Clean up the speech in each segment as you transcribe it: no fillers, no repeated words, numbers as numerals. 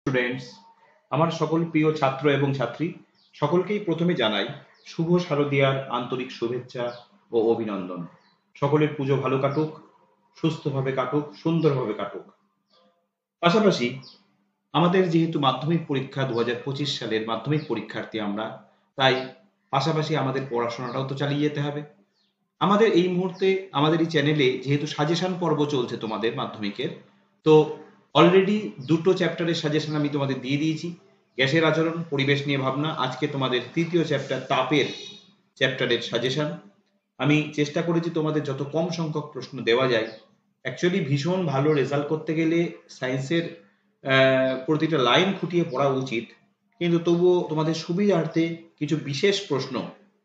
Students, আমার সকল প্রিয় ছাত্র এবং ছাত্রী সকলকেই প্রথমে জানাই শুভ শারদীয়ার আন্তরিক শুভেচ্ছা ও অভিনন্দন। সকলের পুজো ভালো কাটুক, সুস্থভাবে কাটুক, সুন্দরভাবে কাটুক। পাশাপাশি আমাদের যেহেতু মাধ্যমিক পরীক্ষা 2025 সালের মাধ্যমিক পরীক্ষার্থী আমরা, তাই পাশাপাশি আমাদের পড়াশোনাটাও তো চালিয়ে যেতে হবে। আমাদের এই মুহূর্তে আমাদের এই চ্যানেলে যেহেতু সাজেশন পর্ব চলছে তোমাদের মাধ্যমিকের, তো অলরেডি দুটো চ্যাপ্টারের সাজেশন আমি তোমাদের দিয়ে দিয়েছি। গ্যাসের আচরণ, পরিবেশ নিয়ে ভাবনা। আজকে তোমাদের তৃতীয় চ্যাপ্টার তাপের চ্যাপ্টারের সাজেশন। আমি চেষ্টা করেছি তোমাদের যত কম সংখ্যক প্রশ্ন দেওয়া যায়। অ্যাকচুয়ালি ভীষণ ভালো রেজাল্ট করতে গেলে সায়েন্সের প্রতিটা লাইন খুঁটিয়ে পড়া উচিত, কিন্তু তবুও তোমাদের সুবিধার্থে কিছু বিশেষ প্রশ্ন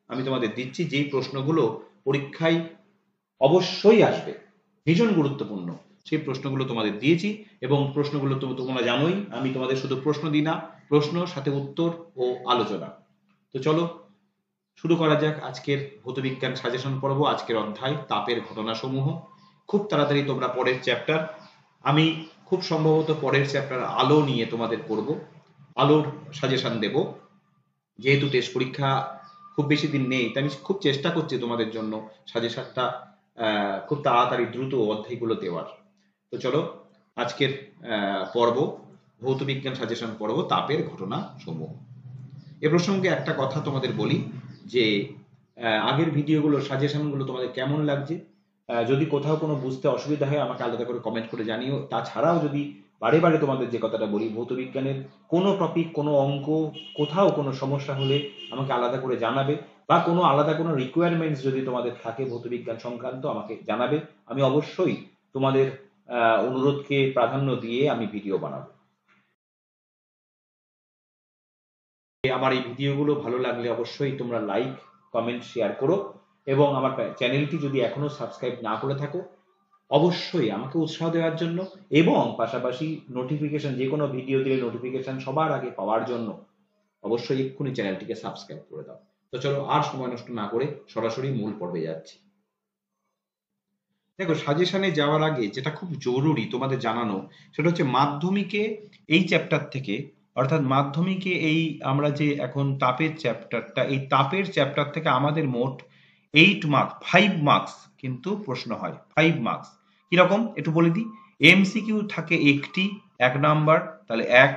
আমি তোমাদের দিচ্ছি, যেই প্রশ্নগুলো পরীক্ষায় অবশ্যই আসবে, ভীষণ গুরুত্বপূর্ণ। সেই প্রশ্নগুলো তোমাদের দিয়েছি এবং প্রশ্নগুলো তো তোমরা জানোই, আমি তোমাদের শুধু প্রশ্ন দিই না, প্রশ্ন সাথে উত্তর ও আলোচনা। তো চলো শুরু করা যাক আজকের ভৌতবিজ্ঞান সাজেশন পর্ব, আজকের অধ্যায় তাপের ঘটনাসমূহ। খুব তাড়াতাড়ি তোমরা পরের চ্যাপ্টার, আমি খুব সম্ভবত পরের চ্যাপ্টার আলো নিয়ে তোমাদের করব, আলোর সাজেশন দেব। যেহেতু টেস্ট পরীক্ষা খুব বেশি দিন নেই, তাই আমি খুব চেষ্টা করছি তোমাদের জন্য সাজেশনটা খুব তাড়াতাড়ি দ্রুত অধ্যায়গুলো দেওয়ার। তো চলো আজকের পর্ব ভৌতবিজ্ঞান সাজেশন পর্ব তাপের ঘটনা সমূহ। এ প্রসঙ্গে একটা কথা তোমাদের বলি যে আগের ভিডিওগুলো সাজেশনগুলো তোমাদের কেমন লাগছে, যদি কোথাও কোনো বুঝতে অসুবিধা হয় আমাকে আলাদা করে কমেন্ট করে জানিও। তাছাড়াও যদি বারে বারে তোমাদের যে কথাটা বলি, ভৌতবিজ্ঞানের কোনো টপিক, কোনো অঙ্ক, কোথাও কোনো সমস্যা হলে আমাকে আলাদা করে জানাবে, বা কোনো আলাদা কোনো রিকোয়ারমেন্টস যদি তোমাদের থাকে ভৌতবিজ্ঞান সংক্রান্ত আমাকে জানাবে। আমি অবশ্যই তোমাদের অনুরোধকে প্রাধান্য দিয়ে আমি ভিডিও বানাবো। আমার এই ভিডিওগুলো ভালো লাগলে অবশ্যই তোমরা লাইক, কমেন্ট, শেয়ার করো, এবং আমার চ্যানেলটি যদি এখনো সাবস্ক্রাইব না করে থাকো অবশ্যই আমাকে উৎসাহ দেওয়ার জন্য, এবং পাশাপাশি নোটিফিকেশন, যে কোনো ভিডিও দিলে নোটিফিকেশন সবার আগে পাওয়ার জন্য অবশ্যই এক্ষুনি চ্যানেলটিকে সাবস্ক্রাইব করে দাও। তো চলো আর সময় নষ্ট না করে সরাসরি মূল পর্বে যাচ্ছি। দেখো, সাজেশনে যাওয়ার আগে যেটা খুব জরুরি তোমাদের জানানো, সেটা হচ্ছে মাধ্যমিকে এই চ্যাপ্টার থেকে, অর্থাৎ মাধ্যমিকে এই আমরা যে এখন তাপের চ্যাপ্টারটা, এই তাপের চ্যাপ্টার থেকে আমাদের মোট 8 মার্কস, 5 মার্কস কিন্তু প্রশ্ন হয়। 5 মার্কস কিরকম একটু বলে দিই। এমসিকিউ থাকে একটি, 1 নাম্বার, তাহলে 1।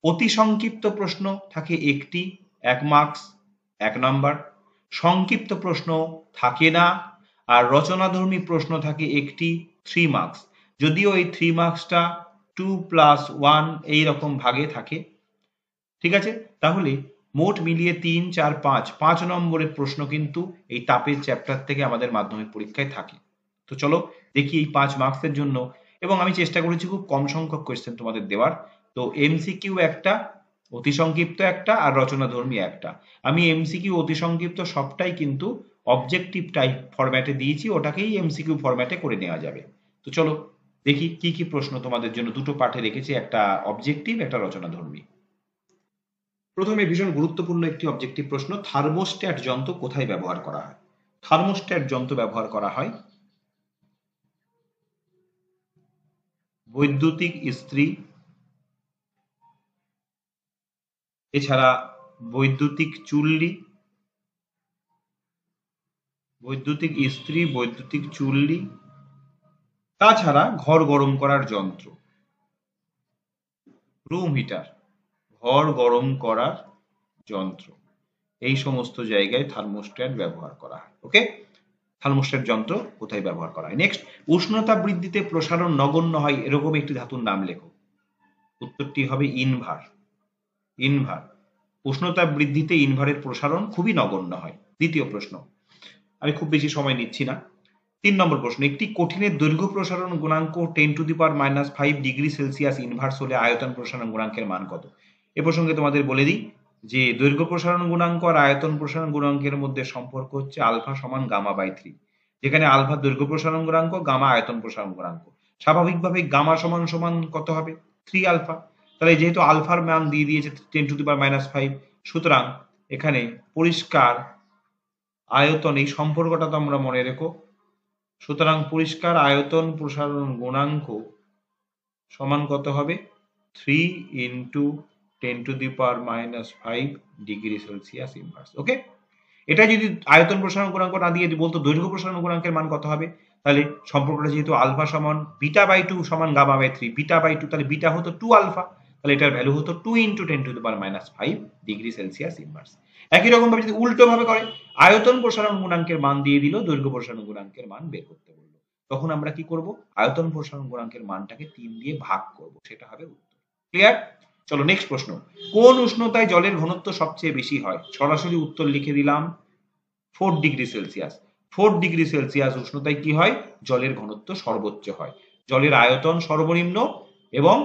অতি সংক্ষিপ্ত প্রশ্ন থাকে একটি, 1 মার্কস, 1 নাম্বার। সংক্ষিপ্ত প্রশ্ন থাকে না, আর রচনাধর্মী প্রশ্ন থাকে একটি, 3 মার্কস। যদিও এই 3 মার্কসটা 2+1 এইরকম ভাগে থাকে, ঠিক আছে? তাহলে মোট মিলিয়ে 3, 4, 5 নম্বরের প্রশ্ন কিন্তু এই তাপের চ্যাপ্টার থেকে আমাদের মাধ্যমিক পরীক্ষায় থাকে। তো চলো দেখি এই 5 মার্কসের জন্য, এবং আমি চেষ্টা করেছি খুব কম সংখ্যক কোয়েশ্চেন তোমাদের দেওয়ার। তো এমসিকিউ একটা, অতি সংক্ষিপ্ত একটা, আর রচনাধর্মী একটা। আমি এমসিকিউ, অতি সংক্ষিপ্ত সবটাই কিন্তু অবজেক্টিভ টাইপ ফরম্যাটে দিয়েছি, ওটাকেই এমসিকিউ ফরম্যাটে করে নেওয়া যাবে। তো চলো দেখি কি কি প্রশ্ন তোমাদের জন্য দুটো পাঠে রেখেছি, একটা অবজেক্টিভ, একটা রচনাধর্মী। প্রথমে ভীষণ গুরুত্বপূর্ণ একটি অবজেক্টিভ প্রশ্ন, থার্মোস্ট্যাট যন্ত্র কোথায় ব্যবহার করা হয়? থার্মোস্ট্যাট যন্ত্র ব্যবহার করা হয় বৈদ্যুতিক ইস্ত্রি, এছাড়া বৈদ্যুতিক চুল্লি, বৈদ্যুতিক ইস্ত্রি, বৈদ্যুতিক চুল্লি, তাছাড়া ঘর গরম করার যন্ত্র, রুম হিটার, ঘর গরম করার যন্ত্র, এই সমস্ত জায়গায় থার্মোস্ট্যাট ব্যবহার করা হয়। ওকে, থার্মোস্ট্যাট যন্ত্র কোথায় ব্যবহার করা হয়? নেক্সট, উষ্ণতা বৃদ্ধিতে প্রসারণ নগণ্য হয় এরকম একটি ধাতুর নাম লেখো। উত্তরটি হবে ইনভার। ইনভার, উষ্ণতা বৃদ্ধিতে ইনভারের প্রসারণ খুবই নগণ্য হয়। দ্বিতীয় প্রশ্ন, আমি খুব বেশি সময় নিচ্ছি না। 3 নম্বর প্রশ্ন, একটি কঠিনের দৈর্ঘ্য প্রসারণ গুণাঙ্ক 10⁻⁵ ডিগ্রি সেলসিয়াস ইনভার্স হলে আয়তন প্রসারণ গুণাঙ্কের মান কত? এ প্রসঙ্গে তোমাদের বলে দিই যে দৈর্ঘ্য প্রসারণ গুণাঙ্ক আর আয়তন প্রসারণ গুণাঙ্কের মধ্যে সম্পর্ক হচ্ছে আলফা সমান গামা/3, যেখানে আলফা দৈর্ঘ্য প্রসারণ গুণাঙ্ক, গামা আয়তন প্রসারণ গুণাঙ্ক। স্বাভাবিকভাবে গামা সমান সমান কত হবে? 3 আলফা। তাহলে যেহেতু আলফার মান দিয়ে দিয়েছে 10⁻⁵, সুতরাং এখানে পরিষ্কার আয়তন, এই সম্পর্কটা তো আমরা মনে রেখো। সুতরাং পরিষ্কার আয়তন প্রসারণ গুণাঙ্ক সমান কত হবে? 3 ইন্টু 10⁻⁻5 ডিগ্রি সেলসিয়াস ইনভার্স। ওকে, এটা যদি আয়তন প্রসারণ গুণাঙ্ক না দিয়ে বলতো দৈর্ঘ্য প্রসারণ গুণাঙ্কের মান কত হবে, তাহলে সম্পর্কটা যেহেতু আলফা সমান বিটা বাই 2 সমান গামা বাই 3, বিটা বাই 2 তাহলে বিটা হতো 2 আলফা, তাহলে এটার ভ্যালু হতো 2 ইন্টু 10⁻⁵ ডিগ্রি সেলসিয়াস ইনভার্স। একই রকম ভাবে যদি উল্টো ভাবে করে আয়তন প্রসারণ গুণাঙ্কের মান দিয়ে দিল, দৈর্ঘ্য প্রসারণ গুণাঙ্কের মান বের করতে বললো, তখন আমরা কি করব, আয়তন প্রসারণ গুণাঙ্কের মানটাকে 3 দিয়ে ভাগ করব, সেটা হবে উত্তর। ক্লিয়ার? চলো নেক্সট প্রশ্ন, কোন উষ্ণতায় জলের ঘনত্ব সবচেয়ে বেশি হয়? সরাসরি উত্তর লিখে দিলাম 4 ডিগ্রি সেলসিয়াস। 4 ডিগ্রি সেলসিয়াস উষ্ণতায় কি হয়, জলের ঘনত্ব সর্বোচ্চ হয়। জলের আয়তন সর্বনিম্ন এবং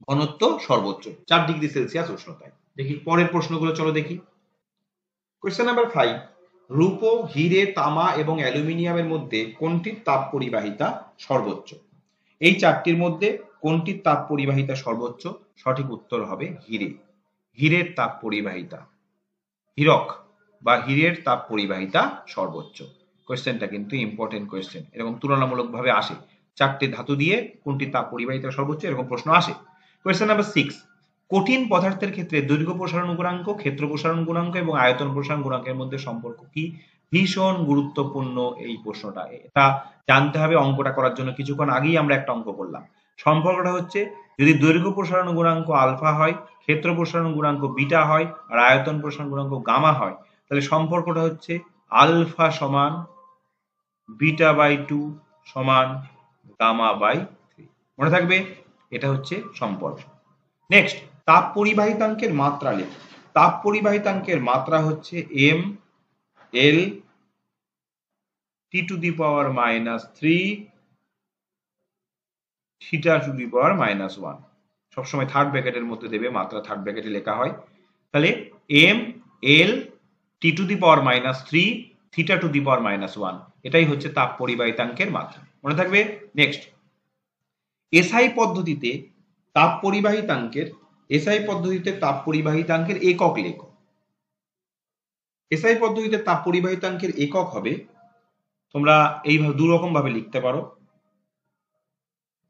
ঘনত্ব সর্বোচ্চ 4 ডিগ্রি সেলসিয়াস উষ্ণতায়। দেখি পরের প্রশ্নগুলো, চলো দেখি। কোয়েশ্চেন নাম্বার 5, রূপো, হিরে, তামা এবং অ্যালুমিনিয়ামের মধ্যে কোনটির তাপ পরিবাহিতা সর্বোচ্চ? এই চারটির মধ্যে কোনটির তাপ পরিবাহিতা সর্বোচ্চ? সঠিক উত্তর হবে হিরে। হীরের তাপ পরিবাহিতা, হীরক বা হীরের তাপ পরিবাহিতা সর্বোচ্চ। কোয়েশ্চেনটা কিন্তু ইম্পর্টেন্ট কোয়েশ্চেন, এরকম তুলনামূলকভাবে আসে, চারটে ধাতু দিয়ে কোনটির তাপ পরিবাহিতা সর্বোচ্চ, এরকম প্রশ্ন আসে। কোয়েশ্চেন নাম্বার 6, কঠিন পদার্থের ক্ষেত্রে দৈর্ঘ্য প্রসারণ গুণাঙ্ক, ক্ষেত্র প্রসারণ গুণাঙ্ক এবং আয়তন প্রসারণ গুণাঙ্কের মধ্যে সম্পর্ক কি? ভীষণ গুরুত্বপূর্ণ এই প্রশ্নটা, এটা জানতে হবে। অঙ্কটা করার জন্য কিছুক্ষণ আগেই আমরা একটা অঙ্ক করলাম। সম্পর্কটা হচ্ছে, যদি দৈর্ঘ্য প্রসারণ গুণাঙ্ক আলফা হয়, ক্ষেত্র প্রসারণ গুণাঙ্ক বিটা হয়, আর আয়তন প্রসারণ গুণাঙ্ক গামা হয়, তাহলে সম্পর্কটা হচ্ছে আলফা সমান বিটা বাই 2 সমান গামা বাই 3। মনে থাকবে, এটা হচ্ছে সম্পর্ক। নেক্সট, তাপ পরিবাহিতাঙ্কের মাত্রা লেখ। তাপ পরিবাহিতাঙ্কের মাত্রা হচ্ছে এম এল T⁻³ θ⁻⁻1। সবসময় থার্ড ব্র্যাকেটের মধ্যে দেবে, মাত্রা থার্ড ব্র্যাকেটে লেখা হয়। তাহলে এম এল T⁻³ θ⁻⁻1, এটাই হচ্ছে তাপ পরিবাহিতাঙ্কের মাত্রা। মনে থাকবে। নেক্সট, এসআই পদ্ধতিতে তাপ পরিবাহিতাঙ্কের একক লেখ। এসআই পদ্ধতিতে তাপ পরিবাহিতাঙ্কের একক হবে, তোমরা এইভাবে দু রকম ভাবে লিখতে পারো,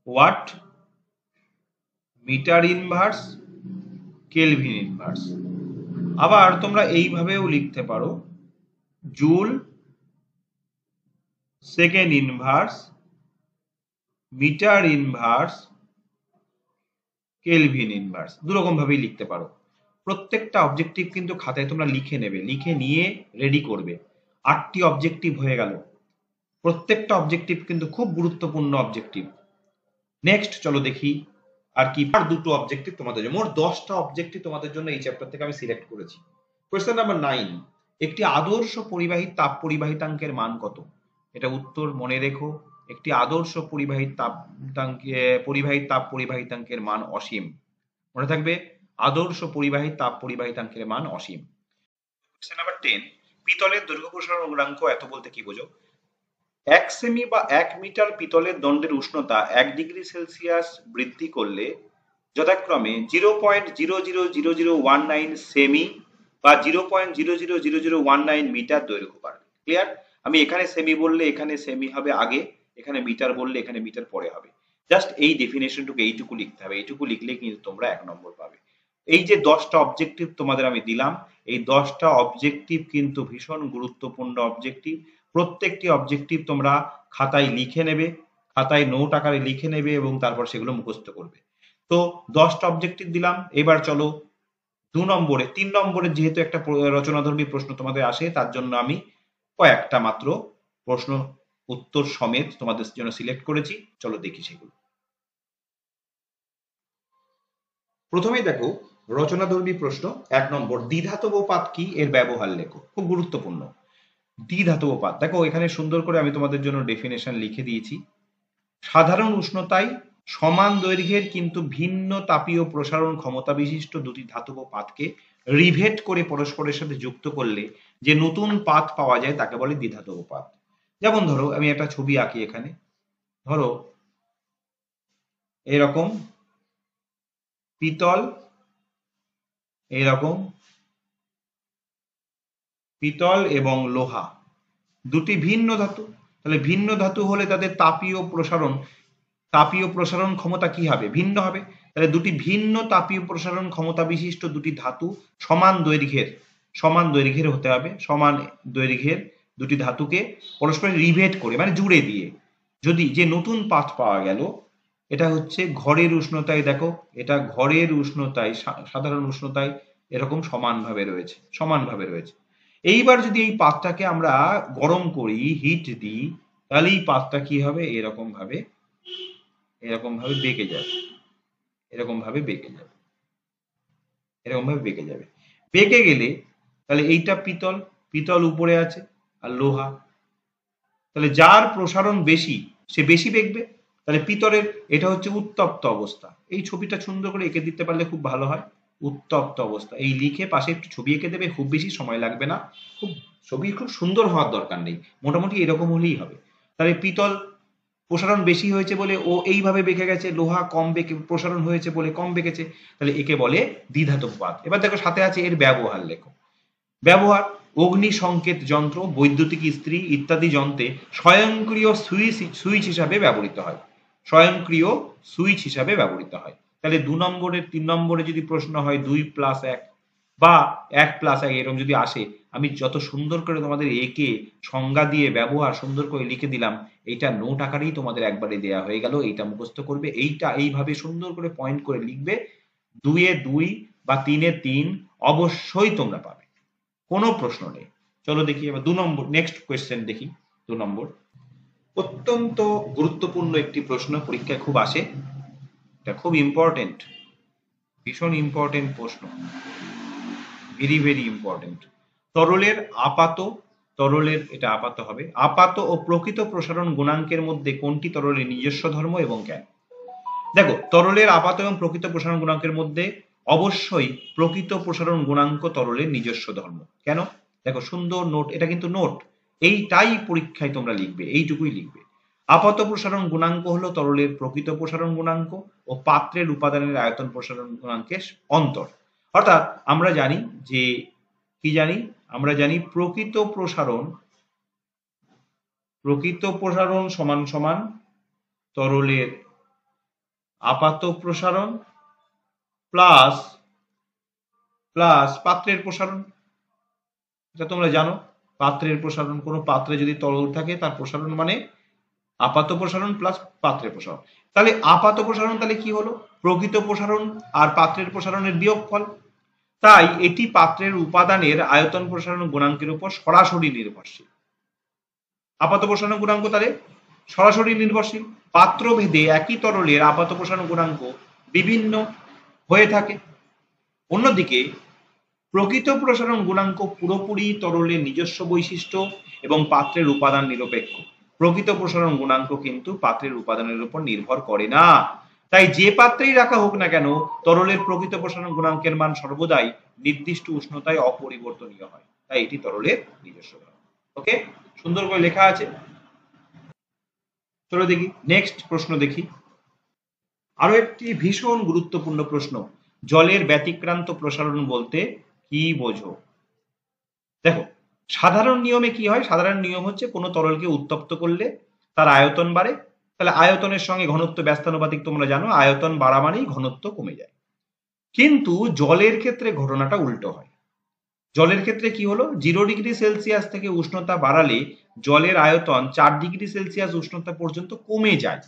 watt, metre inverse, kelvin inverse. আবার তোমরা এইভাবেও লিখতে পারো, joule, second inverse, metre inverse, kelvin inverse. দু রকম ভাবেই লিখতে পারো। প্রত্যেকটা অবজেক্টিভ কিন্তু খাতায় তোমরা লিখে নেবে, লিখে নিয়ে রেডি করবে। 8টি অবজেক্টিভ হয়ে গেল। প্রত্যেকটা অবজেক্টিভ কিন্তু খুব গুরুত্বপূর্ণ অবজেক্টিভ। নেক্সট চলো দেখি আর কি। আর দুটো অবজেক্টিভ তোমাদের জন্য, মোট 10টা অবজেক্টিভ তোমাদের জন্য এই চ্যাপ্টার থেকে আমি সিলেক্ট করেছি। কোয়েশ্চেন নাম্বার 9, একটি আদর্শ পরিবাহী তাপ পরিবাহিতাঙ্কের মান কত? এটা উত্তর মনে রেখো, একটি আদর্শ পরিবাহী তাপ পরিবাহিতাঙ্কের মান অসীম। মনে থাকবে, আদর্শ পরিবাহী তাপ পরিবাহিতাঙ্কের মান অসীম। কোয়েশ্চেন নাম্বার 10, পিতলের দৈর্ঘ্য প্রসারণ গুণাঙ্ক এত বলতে কি বোঝো? 1 সেমি বা 1 মিটার পিতলের দণ্ডের উষ্ণতা 1 ডিগ্রি সেলসিয়াস বৃদ্ধি করলে যথাক্রমে 0.000019 সেমি বা 0.000019 মিটার দৈর্ঘ্য বাড়বে। ক্লিয়ার? আমি এখানে সেমি বললে এখানে সেমি হবে আগে, এখানে মিটার বললে এখানে মিটার পরে হবে। জাস্ট এই ডেফিনেশনটুকু এইটুকু লিখতে হবে, এইটুকু লিখলে কিন্তু তোমরা 1 নম্বর পাবে। এই যে 10টা অবজেক্টিভ তোমাদের আমি দিলাম, এই 10টা অবজেক্টিভ কিন্তু ভীষণ গুরুত্বপূর্ণ অবজেক্টিভ। প্রত্যেকটি অবজেক্টিভ তোমরা খাতায় লিখে নেবে, খাতায় নোট আকারে লিখে নেবে এবং তারপর সেগুলো মুখস্থ করবে। তো 10টা অবজেক্টিভ দিলাম। এবার চলো 2 নম্বরে, 3 নম্বরে যেহেতু একটা রচনাধর্মী প্রশ্ন তোমাদের আসে, তার জন্য আমি কয়েকটা মাত্র প্রশ্ন উত্তর সমেত তোমাদের জন্য সিলেক্ট করেছি। চলো দেখি সেগুলো। প্রথমেই দেখো রচনাধর্মী প্রশ্ন 1 নম্বর, দ্বিধাতব পাত কি, এর ব্যবহার লেখো। খুব গুরুত্বপূর্ণ। দ্বিধাতব পাত, দেখো এখানে সুন্দর করে আমি তোমাদের জন্য ডেফিনেশন লিখে দিয়েছি। সাধারণ উষ্ণতায় সমান দৈর্ঘ্যের কিন্তু ভিন্ন তাপীয় প্রসারণ ক্ষমতা বিশিষ্ট দুটি ধাতব পাতকে রিভেট করে পরস্পরের সাথে যুক্ত করলে যে নতুন পাত পাওয়া যায় তাকে বলে দ্বিধাতব পাত। যেমন ধরো আমি একটা ছবি আঁকি, এখানে ধরো এরকম পিতল, এরকম পিতল এবং লোহা, দুটি ভিন্ন ধাতু। তাহলে ভিন্ন ধাতু হলে তাদের তাপীয় প্রসারণ তাপীয় প্রসারণ ক্ষমতা কি হবে? ভিন্ন হবে। তাহলে দুটি ভিন্ন তাপীয় প্রসারণ ক্ষমতা বিশিষ্ট দুটি ধাতু সমান দৈর্ঘ্যের হতে হবে। সমান দৈর্ঘ্যের দুটি ধাতুকে পরস্পর রিভেট করে মানে জুড়ে দিয়ে যদি যে নতুন পাত পাওয়া গেল, এটা হচ্ছে ঘরের উষ্ণতায়, দেখো এটা ঘরের উষ্ণতায় সাধারণ উষ্ণতায় এরকম সমানভাবে রয়েছে। এইবার যদি এই পাতটাকে আমরা গরম করি, হিট দিই, তাহলে এই পাতটা কি হবে? এরকম ভাবে বেঁকে যাবে, এরকম ভাবে বেঁকে যাবে, বেঁকে গেলে তাহলে এইটা পিতল উপরে আছে আর লোহা, তাহলে যার প্রসারণ বেশি সে বেশি বেঁকবে। তাহলে পিতলের এটা হচ্ছে উত্তপ্ত অবস্থা। এই ছবিটা সুন্দর করে এঁকে দিতে পারলে খুব ভালো হয়। উত্তপ্ত অবস্থা এই লিখে পাশে একটু ছবি এঁকে দেবে, খুব বেশি সময় লাগবে না, ছবি খুব সুন্দর হওয়ার দরকার নেই, মোটামুটি এরকম হলেই হবে। তাহলে পিতল প্রসারণ বেশি হয়েছে বলে ও এইভাবে বেঁকে গেছে, লোহা কম বেঁকে প্রসারণ হয়েছে বলে কম বেঁকেছে, তাহলে একে বলে দ্বিধাতব পাত। এবার দেখো সাথে আছে এর ব্যবহার লেখো। ব্যবহার: অগ্নি সংকেত যন্ত্র, বৈদ্যুতিক ইস্ত্রি ইত্যাদি যন্ত্রে স্বয়ংক্রিয় সুইচ হিসাবে ব্যবহৃত হয়। স্বয়ংক্রিয় সুইচ হিসাবে ব্যবহৃত হয়। তাহলে 3 নম্বরে যদি প্রশ্ন হয় 2+1 বা 1+1 এরকম যদি আসে, আমি যত সুন্দর করে তোমাদের একে সংজ্ঞা দিয়ে ব্যবহার সুন্দর করে লিখে দিলাম, এইটা নোট আকারেই তোমাদের একবারে দেয়া হয়ে গেল। এইটা মুখস্থ করবে, এইটা এইভাবে সুন্দর করে পয়েন্ট করে লিখবে। 2 এ 2 বা 3 এ 3 অবশ্যই তোমরা পাবে, কোনো প্রশ্ন নেই। চলো দেখি এবার 2 নম্বর, নেক্সট কোয়েশ্চেন দেখি। 2 নম্বর অত্যন্ত গুরুত্বপূর্ণ একটি প্রশ্ন, পরীক্ষায় খুব আসে, এটা খুব ইম্পর্টেন্ট, ভীষণ ইম্পর্টেন্ট প্রশ্ন, ভেরি ইম্পর্টেন্ট। এটা আপাত হবে। আপাত ও প্রকৃত প্রসারণ গুণাঙ্কের মধ্যে কোনটি তরলের নিজস্ব ধর্ম এবং কেন? দেখো, তরলের আপাত এবং প্রকৃত প্রসারণ গুণাঙ্কের মধ্যে অবশ্যই প্রকৃত প্রসারণ গুণাঙ্ক তরলের নিজস্ব ধর্ম। কেন? দেখো সুন্দর নোট, এটা কিন্তু নোট, এইটাই পরীক্ষায় তোমরা লিখবে, এইটুকুই লিখবে। আপাত প্রসারণ গুণাঙ্ক হলো তরলের প্রকৃত প্রসারণ গুণাঙ্ক ও পাত্রের উপাদানের আয়তন প্রসারণ গুণাঙ্কের অন্তর। অর্থাৎ আমরা জানি যে কি জানি, আমরা জানি প্রকৃত প্রসারণ সমান সমান তরলের আপাত প্রসারণ প্লাস পাত্রের প্রসারণ। এটা তোমরা জানো, পাত্রের প্রসারণ, কোনো পাত্রে যদি তরল থাকে তার প্রসারণ মানে আপাত প্রসারণ প্লাস পাত্রের প্রসারণ। তাহলে আপাত প্রসারণ তাহলে কি হলো? প্রকৃত প্রসারণ আর পাত্রের প্রসারণের বিয়োগফল। তাই এটি পাত্রের উপাদানের আয়তন প্রসারণ গুণাঙ্কের উপর সরাসরি নির্ভরশীল। আপাত প্রসারণ গুণাঙ্ক তাহলে সরাসরি নির্ভরশীল। পাত্র ভেদে একই তরলের আপাত প্রসারণ গুণাঙ্ক বিভিন্ন হয়ে থাকে। অন্যদিকে প্রকৃত প্রসারণ গুণাঙ্ক পুরোপুরি তরলের নিজস্ব বৈশিষ্ট্য এবং পাত্রের উপাদান নিরপেক্ষ। প্রকৃত প্রসারণ গুণাঙ্ক কিন্তু পাত্রের উপাদানের উপর নির্ভর করে না। তাই যে পাত্রেই রাখা হোক না কেন, তরলের প্রকৃত প্রসারণ গুণাঙ্কের মান সর্বদাই নির্দিষ্ট উষ্ণতায় অপরিবর্তনীয় হয়। তাই এটি তরলের নিজস্ব ধর্ম। ওকে, সুন্দর করে লেখা আছে। চলো দেখি নেক্সট প্রশ্ন দেখি। আরো একটি ভীষণ গুরুত্বপূর্ণ প্রশ্ন, জলের ব্যতিক্রান্ত প্রসারণ বলতে কি বোঝো? দেখো, সাধারণ নিয়মে কি হয়? সাধারণ নিয়ম হচ্ছে কোনো তরলকে উত্তপ্ত করলে তার আয়তন বাড়ে, তাহলে আয়তনের সঙ্গে ঘনত্ব ব্যস্তানুপাতিক, তোমরা জানো আয়তন বাড়া মানেই ঘনত্ব কমে যায়। কিন্তু জলের ক্ষেত্রে ঘটনাটা উল্টো হয়। জলের ক্ষেত্রে কি হলো? 0°C থেকে উষ্ণতা বাড়ালে জলের আয়তন 4°C উষ্ণতা পর্যন্ত কমে যায়।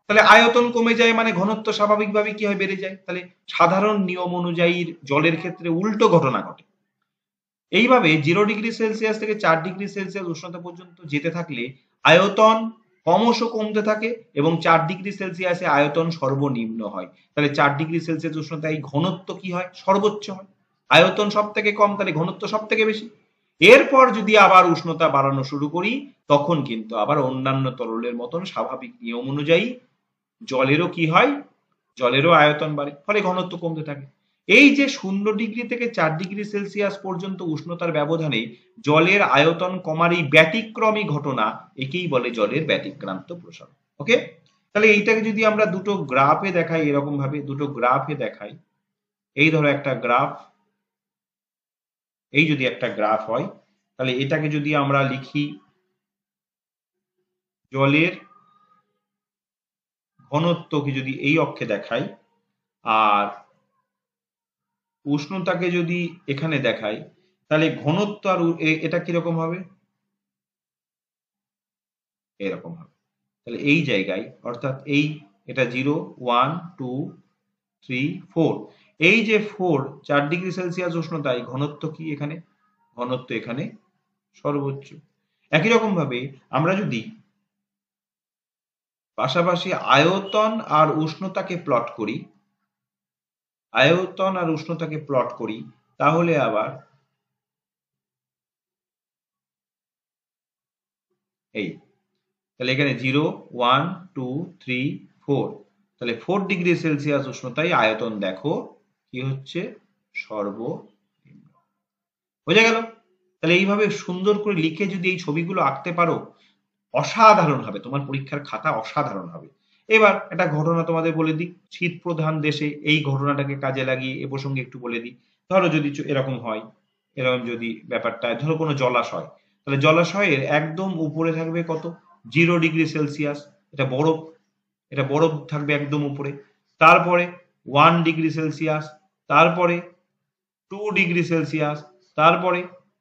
তাহলে আয়তন কমে যায় মানে ঘনত্ব স্বাভাবিকভাবে কি হয়? বেড়ে যায়। তাহলে সাধারণ নিয়ম অনুযায়ী জলের ক্ষেত্রে উল্টো ঘটনা ঘটে। এইভাবে 0°C থেকে 4°C উষ্ণতা পর্যন্ত যেতে থাকলে আয়তন ক্রমশ কমতে থাকে এবং 4°C আয়তন সর্বনিম্ন হয়। তাহলে 4°C উষ্ণতায় ঘনত্ব কি হয়? সর্বোচ্চ হয়। আয়তন সব থেকে কম, তাহলে ঘনত্ব সব থেকে বেশি। এরপর যদি আবার উষ্ণতা বাড়ানো শুরু করি, তখন কিন্তু আবার অন্যান্য তরলের মতন স্বাভাবিক নিয়ম অনুযায়ী জলেরও কি হয়? জলেরও আয়তন বাড়ে, ফলে ঘনত্ব কমতে থাকে। এই যে 0° থেকে 4°C পর্যন্ত উষ্ণতার ব্যবধানে জলের আয়তন কমার এই ব্যতিক্রমী ঘটনা, একেই বলে জলের ব্যতিক্রান্ত প্রসারণ। ওকে, তাহলে এইটাকে যদি আমরা দুটো গ্রাফে দেখাই, এরকম ভাবে দুটো গ্রাফে দেখাই, এই ধরো একটা গ্রাফ, এই যদি একটা গ্রাফ হয়, তাহলে এটাকে যদি আমরা লিখি জলের ঘনত্বকে যদি এই অক্ষে দেখাই আর উষ্ণতাকে যদি এখানে দেখাই, তাহলে ঘনত্ব আর এটা কিরকম হবে, এরকম হবে। তাহলে এই জায়গায় অর্থাৎ এই এটা 0 1 2 3 4, এই যে 4 ডিগ্রি সেলসিয়াস উষ্ণতায় ঘনত্ব কি এখানে, ঘনত্ব এখানে সর্বোচ্চ। একই রকম ভাবে আমরা যদি পাশাপাশি আয়তন আর উষ্ণতাকে প্লট করি, আয়তন আর উষ্ণতাকে প্লট করি, তাহলে আবার এই, তাহলে এখানে 0 1 2 3 4, তাহলে 4 ডিগ্রি সেলসিয়াস উষ্ণতায় আয়তন দেখো কি হচ্ছে, সর্বনিম্ন। বোঝা গেল? তাহলে এইভাবে সুন্দর করে লিখে যদি এই ছবিগুলো আঁকতে পারো, অসাধারণ হবে, তোমার পরীক্ষার খাতা অসাধারণ হবে। এবার একটা ঘটনা তোমাদের বলে দিই, শীত প্রধান দেশে এই ঘটনাটাকে কাজে লাগিয়ে এ প্রসঙ্গে একটু বলে দিই। ধরো যদি এরকম হয়, এরকম যদি ব্যাপারটা, ধরো কোনো জলাশয়, তাহলে জলাশয়ের একদম উপরে থাকবে কত, 0 ডিগ্রি সেলসিয়াস, এটা বরফ, এটা বরফ থাকবে একদম উপরে। তারপরে 1 ডিগ্রি সেলসিয়াস, তারপরে 2 ডিগ্রি সেলসিয়াস, তারপরে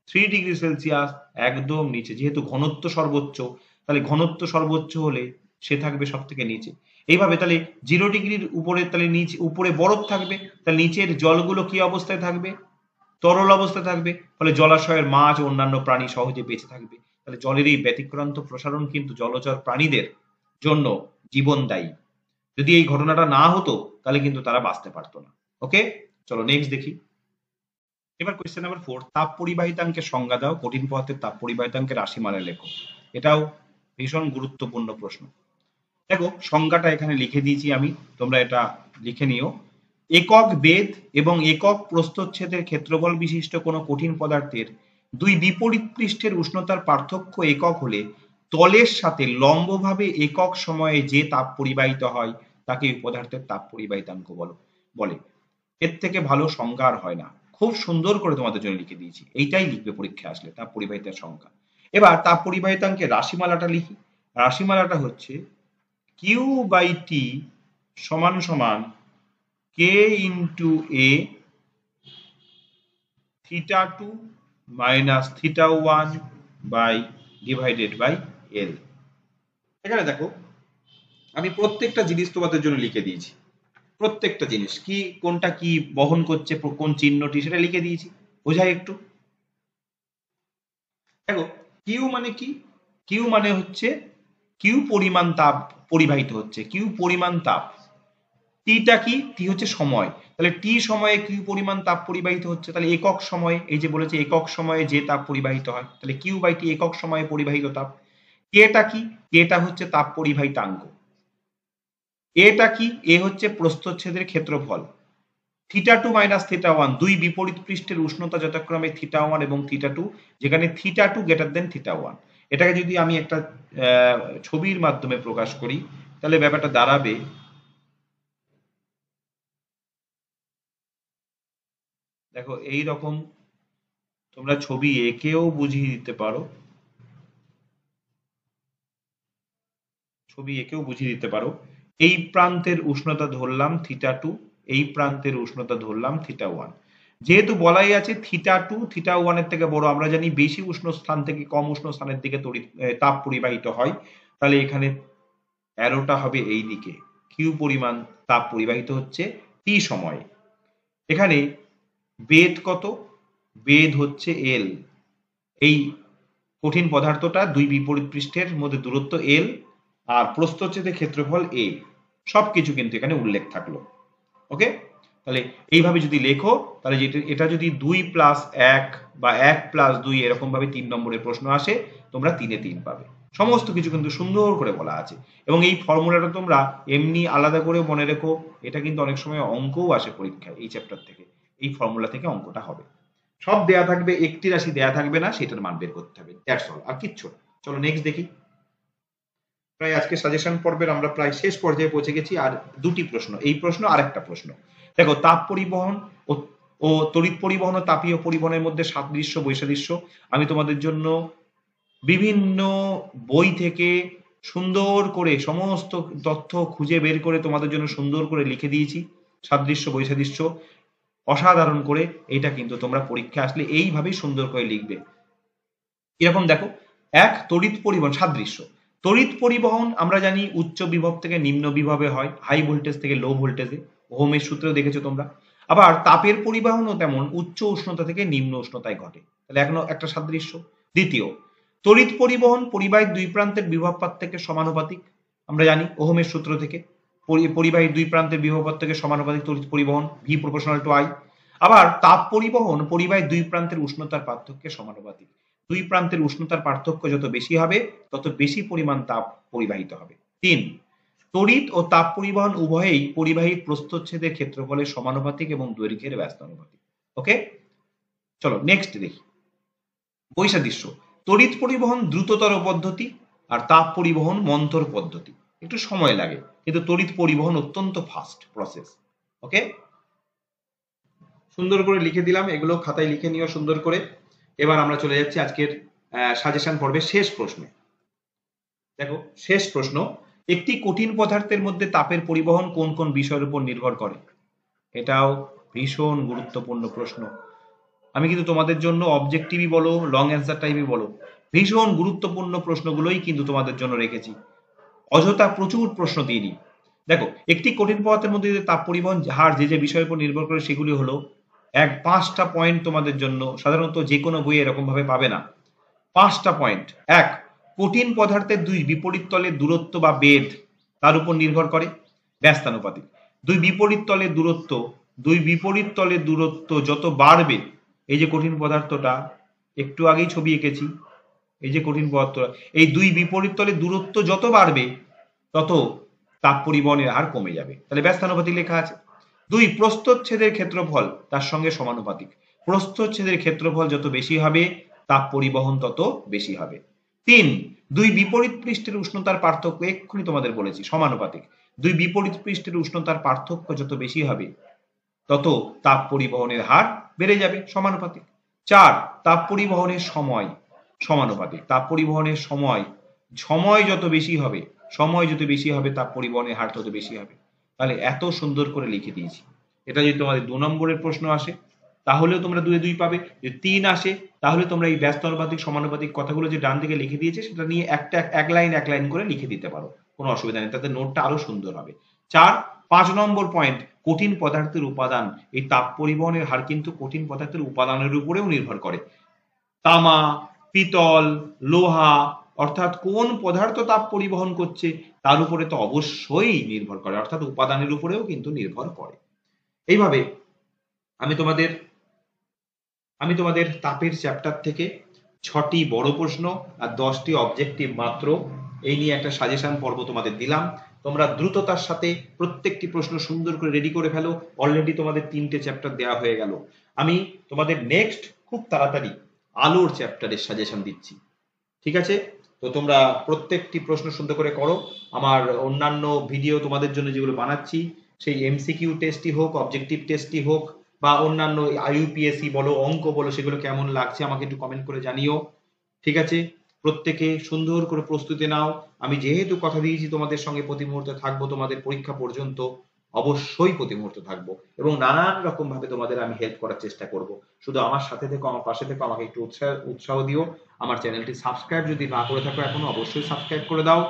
3 ডিগ্রি সেলসিয়াস, একদম নিচে। যেহেতু ঘনত্ব সর্বোচ্চ, তাহলে ঘনত্ব সর্বোচ্চ হলে সে থাকবে সব থেকে নিচে। এইভাবে তাহলে 0 ডিগ্রির উপরে, তাহলে নিচে উপরে বরফ থাকবে, তাহলে নিচের জলগুলো কি অবস্থায় থাকবে, তরল অবস্থায় থাকবে, ফলে জলাশয়ের মাছ ও অন্যান্য প্রাণী সহজে বেঁচে থাকবে। তাহলে জলের এই ব্যতিক্রান্ত প্রসারণ কিন্তু জলচর প্রাণীদের জন্য জীবন দায়ী। যদি এই ঘটনাটা না হতো তাহলে কিন্তু তারা বাঁচতে পারতো না। ওকে, চলো নেক্সট দেখি। এবার কোয়েশ্চেন নাম্বার 4, তাপ পরিবাহিতাঙ্কের সংজ্ঞা দাও, কঠিন পদার্থের তাপ পরিবাহিতাঙ্কের রাশিমালা লেখো। এটাও ভীষণ গুরুত্বপূর্ণ প্রশ্ন। দেখো সংজ্ঞাটা এখানে লিখে দিয়েছি আমি, তোমরা এটা লিখে নিও। একক বেধ এবং একক প্রস্থচ্ছেদের ক্ষেত্রফল বিশিষ্ট কোনো কঠিন পদার্থের দুই বিপরীত পৃষ্ঠের উষ্ণতার পার্থক্য একক হলে তলের সাথে লম্বভাবে একক সময়ে যে তাপ পরিবাহিত হয় তাকে ওই পদার্থের তাপ পরিবাহিতাঙ্ক বলে। এর থেকে ভালো সংজ্ঞা আর হয় না। খুব সুন্দর করে তোমাদের জন্য লিখে দিয়েছি, এইটাই লিখবে পরীক্ষা আসলে, তাপ পরিবাহিতার সংজ্ঞা। এবার তাপ পরিবাহিতাঙ্কের রাশিমালাটা লিখি। রাশিমালাটা হচ্ছে কিউ বাই টি সমান সমান K into a theta two minus theta one by divided by L. এখানে দেখো আমি প্রত্যেকটা জিনিস তোমাদের জন্য লিখে দিয়েছি, প্রত্যেকটা জিনিস কি কোনটা কি বহন করছে, কোন চিহ্নটি, সেটা লিখে দিয়েছি। বোঝাই একটু। দেখো কিউ মানে কি, কিউ মানে হচ্ছে কিউ পরিমাণ তাপ পরিবাহিত হচ্ছে, কিউ পরিমাণ তাপ। টিটা কি, টি হচ্ছে সময়, তাহলে টি সময়ে কিউ পরিমাণ তাপ পরিবাহিত হচ্ছে, তাহলে একক সময়ে, এই যে বলেছে একক সময়ে যে তাপ পরিবাহিত হয়, তাহলে কিউ বাই টি একক সময়ে পরিবাহিত তাপ। কেটা কি, কেটা হচ্ছে তাপ পরিবাহিতাঙ্ক। এটা কি, এ হচ্ছে প্রস্থচ্ছেদের ক্ষেত্রফল। Theta two minus theta one, দুই বিপরীত পৃষ্ঠের উষ্ণতা যথাক্রমে থিটা ওয়ান এবং থিটা টু, যেখানে theta two greater than theta one. এটাকে যদি আমি একটা ছবির মাধ্যমে প্রকাশ করি, তাহলে ব্যাপারটা দাঁড়াবে, দেখো এই রকম তোমরা ছবি এঁকেও বুঝিয়ে দিতে পারো, ছবি এঁকেও বুঝিয়ে দিতে পারো। এই প্রান্তের উষ্ণতা ধরলাম থিটা টু, এই প্রান্তের উষ্ণতা ধরলাম থিটা ওয়ান। যেহেতু বলাই আছে থিটা টু থিটা ওয়ানের থেকে বড়, আমরা জানি বেশি উষ্ণ স্থান থেকে কম উষ্ণ স্থানের দিকে তাপ পরিবাহিত হয়, তাহলে এখানে অ্যারোটা হবে এই দিকে, কিউ পরিমাণ তাপ পরিবাহিত হচ্ছে টি সময়ে। এখানে বেধ কত, বেধ হচ্ছে এল, এই কঠিন পদার্থটা দুই বিপরীত পৃষ্ঠের মধ্যে দূরত্ব এল, আর প্রস্থচ্ছেদের ক্ষেত্রফল এ, সবকিছু কিন্তু এখানে উল্লেখ থাকলো। ওকে, তাহলে এইভাবে যদি লেখো, তাহলে এটা যদি 2+1 বা 1+2 এরকম ভাবে 3 নম্বরের প্রশ্ন আসে, তোমরা 3-এ 3 পাবে। সমস্ত কিছু কিন্তু সুন্দর করে বলা আছে, এবং এই ফর্মুলাটা তোমরা এমনি আলাদা করে মনে রেখো। এটা কিন্তু অনেক সময় অঙ্কও আসে পরীক্ষায়, এই চ্যাপ্টার থেকে এই ফর্মুলা থেকে অঙ্কটা হবে। সব দেয়া থাকবে, একটি রাশি দেয়া থাকবে না, সেটার মান বের করতে হবে, দ্যাটস অল, আর কিচ্ছু না। চলো নেক্সট দেখি। প্রায় আজকে সাজেশন পর্বের আমরা প্রায় শেষ পর্যায়ে পৌঁছে গেছি, আর দুটি প্রশ্ন, এই প্রশ্ন আর একটা প্রশ্ন। দেখো তাপ পরিবহন ও তড়িৎ পরিবহন ও তাপীয় পরিবহনের মধ্যে সাদৃশ্য বৈসাদৃশ্য আমি তোমাদের জন্য বিভিন্ন বই থেকে সুন্দর করে সমস্ত তথ্য খুঁজে বের করে তোমাদের জন্য সুন্দর করে লিখে দিয়েছি। সাদৃশ্য বৈসাদৃশ্য অসাধারণ করে, এটা কিন্তু তোমরা পরীক্ষা আসলে এইভাবেই সুন্দর করে লিখবে। এরকম দেখো, এক তড়িৎ পরিবহন সাদৃশ্য। তড়িৎ পরিবহন আমরা জানি উচ্চ বিভব থেকে নিম্ন বিভবে হয়, হাই ভোল্টেজ থেকে লো ভোল্টেজে, ওহমের সূত্রেও দেখেছো তোমরা। আবার তাপের পরিবহনও তেমন উচ্চ উষ্ণতা থেকে নিম্ন উষ্ণতায় ঘটে, তাহলে এখনো একটা সাদৃশ্য। দ্বিতীয়, তড়িৎ পরিবহন পরিবাহীর দুই প্রান্তের বিভব পার্থক্যের সমানুপাতিক, আমরা জানি ওহমের সূত্র থেকে। পরিবাহীর দুই প্রান্তের বিভব পার্থক্যের সমানুপাতিক তড়িৎ পরিবহন, ভি প্রপোর্শনাল টু আই। আবার তাপ পরিবহন পরিবাহীর দুই প্রান্তের উষ্ণতার পার্থক্যের সমানুপাতিক। দুই প্রান্তের উষ্ণতার পার্থক্য যত বেশি হবে তত বেশি পরিমাণ তাপ পরিবাহিত হবে। তিন, তড়িৎ ও তাপ পরিবহন উভয়েই পরিবাহীর প্রস্থচ্ছেদের ক্ষেত্রফলের সমানুপাতিক এবং দৈর্ঘ্যের ব্যস্তানুপাতিক। ওকে, চলো নেক্সট দেখি। বৈসাদৃশ্য, তড়িৎ পরিবহন দ্রুততর পদ্ধতি আর তাপ পরিবহন মন্থর পদ্ধতি, একটু সময় লাগে, কিন্তু তড়িৎ পরিবহন অত্যন্ত ফাস্ট প্রসেস। ওকে, সুন্দর করে লিখে দিলাম, এগুলো খাতায় লিখে নিও সুন্দর করে। এবার আমরা চলে যাচ্ছি আজকের সাজেশন পর্বের শেষ প্রশ্নে। দেখো শেষ প্রশ্ন, একটি কঠিন পদার্থের মধ্যে তাপের পরিবহন কোন কোন বিষয়ের উপর নির্ভর করে? এটাও ভীষণ গুরুত্বপূর্ণ প্রশ্ন। আমি কিন্তু তোমাদের জন্য অবজেক্টিভই বলো, লং অ্যান্সার টাইপই বলো, ভীষণ গুরুত্বপূর্ণ প্রশ্নগুলোই কিন্তু তোমাদের জন্য রেখেছি, অযথা প্রচুর প্রশ্ন দিইনি। দেখো, একটি কঠিন পদার্থের মধ্যে তাপ পরিবহন হার যে যে বিষয়ের উপর নির্ভর করে সেগুলি হলো, পাঁচটা পয়েন্ট তোমাদের জন্য, সাধারণত যে কোনো বইয়ে এরকম ভাবে পাবে না। পাঁচটা পয়েন্ট। এক, কঠিন পদার্থের দুই বিপরীত তলের দূরত্ব বা বেধ তার উপর নির্ভর করে, ব্যস্তানুপাতিক। দুই বিপরীত তলের দূরত্ব যত বাড়বে, এই যে কঠিন পদার্থটা একটু আগেই ছবি এঁকেছি, এই যে কঠিন পদার্থ, এই দুই বিপরীত তলের দূরত্ব যত বাড়বে তত তাপ পরিবহনের হার কমে যাবে, তাহলে ব্যস্তানুপাতিক লেখা আছে। দুই, প্রস্থচ্ছেদের ক্ষেত্রফল তার সঙ্গে সমানুপাতিক। প্রস্থচ্ছেদের ক্ষেত্রফল যত বেশি হবে তাপ পরিবহন তত বেশি হবে। তিন, দুই বিপরীত পৃষ্ঠের উষ্ণতার পার্থক্য, এক্ষুনি তোমাদের বলেছি সমানুপাতিক। দুই বিপরীত পৃষ্ঠের উষ্ণতার পার্থক্য যত বেশি হবে তত তাপ পরিবহনের হার বেড়ে যাবে, সমানুপাতিক। চার, তাপ পরিবহনের সময় সমানুপাতিক। তাপ পরিবহনের সময় যত বেশি হবে তাপ পরিবহনের হার তত বেশি হবে। তাহলে এত সুন্দর করে লিখে দিয়েছি। এটা যদি তোমাদের 2 নম্বরের প্রশ্ন আসে তাহলেও তোমরা 2 এ 2 পাবে, যদি 3 আসে তাহলে তোমরা এই ব্যস্তানুপাতিক সমানুপাতিক কথাগুলো যে ডান দিকে লিখে দিয়েছে সেটা নিয়ে এক লাইন করে লিখে দিতে পারো, কোনো অসুবিধা নেই, তাতে নোটটা আরো সুন্দর হবে। 4, 5 নম্বর পয়েন্ট, কঠিন পদার্থের উপাদান। এই তাপ পরিবহনের হার কিন্তু কঠিন পদার্থের উপাদানের উপরেও নির্ভর করে। তামা, পিতল, লোহা, অর্থাৎ কোন পদার্থ তাপ পরিবহন করছে তার উপরে তো অবশ্যই নির্ভর করে, অর্থাৎ উপাদানের উপরেও কিন্তু নির্ভর করে। এইভাবে আমি তোমাদের তাপের চ্যাপ্টার থেকে 6টি বড় প্রশ্ন আর 10টি অবজেক্টিভ মাত্র এই নিয়ে একটা সাজেশন পর্ব তোমাদের দিলাম। তোমরা দ্রুততার সাথে প্রত্যেকটি প্রশ্ন সুন্দর করে রেডি করে ফেলো। অলরেডি তোমাদের 3টে চ্যাপ্টার দেওয়া হয়ে গেল। আমি তোমাদের নেক্সট খুব তাড়াতাড়ি আলোর চ্যাপ্টারের সাজেশন দিচ্ছি, ঠিক আছে? তো তোমরা প্রত্যেকটি প্রশ্ন সুন্দর করে করো। আমার অন্যান্য ভিডিও তোমাদের জন্য যেগুলো বানাচ্ছি, সেই এমসিকিউ টেস্টই হোক, অবজেক্টিভ টেস্টই হোক, বা অন্যান্য আইইউপিএসসি বলো, অঙ্ক বলো, সেগুলো কেমন লাগছে আমাকে একটু কমেন্ট করে জানিও, ঠিক আছে? প্রত্যেকে সুন্দর করে প্রস্তুতি নাও। আমি যেহেতু কথা দিয়েছি তোমাদের সঙ্গে প্রতি মুহূর্তে থাকবো, তোমাদের পরীক্ষা পর্যন্ত অবশ্যই প্রতি মুহূর্তে থাকবো, এবং নানান রকম ভাবে তোমাদের আমি হেল্প করার চেষ্টা করব। শুধু আমার সাথে থেকো, আমার পাশে থেকো, আমাকে একটু উৎসাহ দিও। আমার চ্যানেলটি সাবস্ক্রাইব যদি না করে থাকো এখনো, অবশ্যই সাবস্ক্রাইব করে দাও।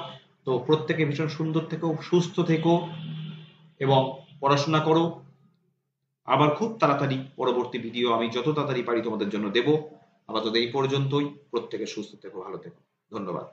তো প্রত্যেকে ভীষণ সুন্দর থেকো, সুস্থ থেকো এবং পড়াশোনা করো। আবার খুব তাড়াতাড়ি পরবর্তী ভিডিও আমি যত তাড়াতাড়ি পারি তোমাদের জন্য দেব। আপাতত এই পর্যন্তই। প্রত্যেকে সুস্থ থেকো, ভালো থেকো, ধন্যবাদ।